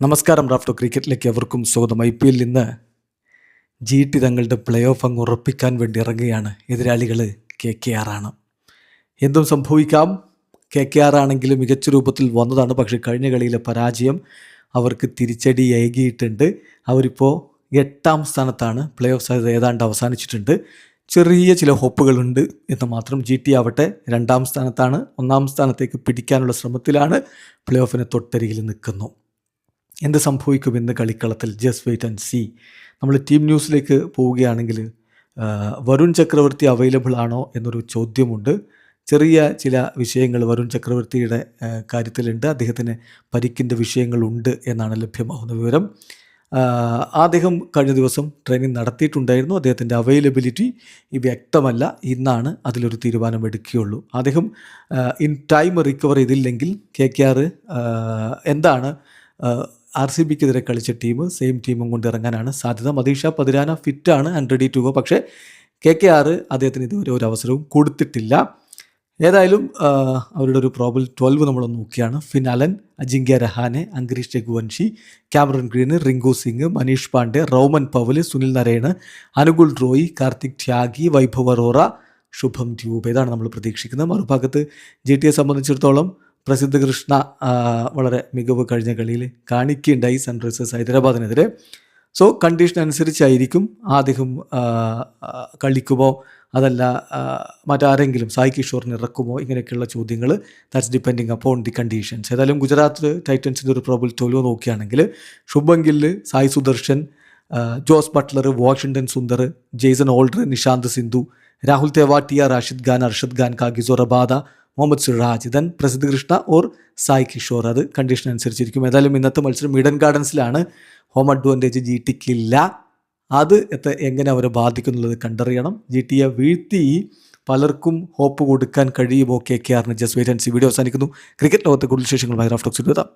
നമസ്കാരം. റാഫ്റ്റോ ക്രിക്കറ്റിലേക്ക് എവർക്കും സ്വാഗതം. IPL ഇന്ന് GT തങ്ങളുടെ പ്ലേ ഓഫ് അങ്ങ് ഉറപ്പിക്കാൻ വേണ്ടി ഇറങ്ങുകയാണ്. എതിരാളികൾ KKR ആണ്. എന്തും സംഭവിക്കാം. KKR ആണെങ്കിൽ മികച്ച രൂപത്തിൽ വന്നതാണ്. പക്ഷേ കഴിഞ്ഞ കളിയിലെ പരാജയം അവർക്ക് തിരിച്ചടി ഏകിയിട്ടുണ്ട്. അവരിപ്പോൾ 8ാം സ്ഥാനത്താണ്. പ്ലേ ഓഫ് സാധ്യത ഏതാണ്ട് അവസാനിച്ചിട്ടുണ്ട്. ചെറിയ ചില ഹോപ്പുകളുണ്ട് എന്ന് മാത്രം. GT ആവട്ടെ 2ാം സ്ഥാനത്താണ്. 1ാം സ്ഥാനത്തേക്ക് പിടിക്കാനുള്ള ശ്രമത്തിലാണ്. പ്ലേ ഓഫിന് തൊട്ടരികിൽ നിൽക്കുന്നു. എന്ത് സംഭവിക്കുമെന്ന് കളിക്കളത്തിൽ ജസ്റ്റ് വെയിറ്റ് ആൻഡ് സീ. നമ്മൾ ടീം ന്യൂസിലേക്ക് പോവുകയാണെങ്കിൽ വരുൺ ചക്രവർത്തി അവൈലബിൾ ആണോ എന്നൊരു ചോദ്യമുണ്ട്. ചെറിയ ചില വിഷയങ്ങൾ വരുൺ ചക്രവർത്തിയുടെ കാര്യത്തിലുണ്ട്. അദ്ദേഹത്തിന് പരിക്കിൻ്റെ വിഷയങ്ങളുണ്ട് എന്നാണ് ലഭ്യമാകുന്ന വിവരം. അദ്ദേഹം കഴിഞ്ഞ ദിവസം ട്രെയിനിങ് നടത്തിയിട്ടുണ്ടായിരുന്നു. അദ്ദേഹത്തിൻ്റെ അവൈലബിലിറ്റി വ്യക്തമല്ല. ഇന്നാണ് അതിലൊരു തീരുമാനമെടുക്കുകയുള്ളൂ. അദ്ദേഹം ഇൻ ടൈം റിക്കവർ ചെയ്തില്ലെങ്കിൽ KKR എന്താണ് RCBക്കെതിരെ കളിച്ച ടീം സെയിം ടീമും കൊണ്ട് ഇറങ്ങാനാണ് സാധ്യത. മദീഷ പതിരാന ഫിറ്റാണ് ആൻഡ് റെഡി ടു ഗോ. പക്ഷേ KKR അദ്ദേഹത്തിന് ഇതുവരെ ഒരു അവസരവും കൊടുത്തിട്ടില്ല. ഏതായാലും അവരുടെ ഒരു പ്രോബൽ 12 നമ്മൾ നോക്കിയാണ്. Finn Allen, Ajinkya Rahane, Angkrish Raghuvanshi, Cameron Green, Rinku Singh, Manish Pandey, Rovman Powell, Sunil Narine, Anukul Roy, Kartik Tyagi, Vaibhav Arora, Shubham Dubey. ഇതാണ് നമ്മൾ പ്രതീക്ഷിക്കുന്നത്. മറുഭാഗത്ത് GTയെ സംബന്ധിച്ചിടത്തോളം പ്രസിദ്ധ കൃഷ്ണ വളരെ മികവ് കഴിഞ്ഞ കളിയിൽ കാണിക്കുകയുണ്ടായി സൺറൈസേഴ്സ് ഹൈദരാബാദിനെതിരെ. സോ കണ്ടീഷൻ അനുസരിച്ചായിരിക്കും അദ്ദേഹം കളിക്കുമോ അതല്ല മറ്റാരെങ്കിലും സായ് കിഷോറിന് ഇറക്കുമോ, ഇങ്ങനെയൊക്കെയുള്ള ചോദ്യങ്ങൾ. That's depending upon the conditions. ഏതായാലും ഗുജറാത്ത് ടൈറ്റൻസിൻ്റെ ഒരു പ്രോബൽ 12 നോക്കുകയാണെങ്കിൽ Shubman Gill, Sai Sudharsan, Jos Buttler, Washington Sundar, Jason Holder, Nishant Sindhu, Rahul Tewatia, Rashid Khan, Arshad Khan, Kagiso Rabada, Mohammed Siraj, then Prasidh Krishna or Sai Kishore. അത് കണ്ടീഷൻ അനുസരിച്ചിരിക്കും. ഏതായാലും ഇന്നത്തെ മത്സരം ഈഡൻ ഗാർഡൻസിലാണ്. ഹോം അഡ്വാൻറ്റേജ് GTക്കില്ല. അത് എങ്ങനെ അവരെ ബാധിക്കുന്നുള്ളത് കണ്ടറിയണം. GTയെ വീഴ്ത്തി പലർക്കും ഹോപ്പ് കൊടുക്കാൻ കഴിയുമോ KKRന്? Just wait and see. Video അവസാനിക്കുന്നു. ക്രിക്കറ്റ് ലോകത്തെ കൂടുതൽ വിശേഷങ്ങളുമായി റാഫ്റ്റോ എത്താം.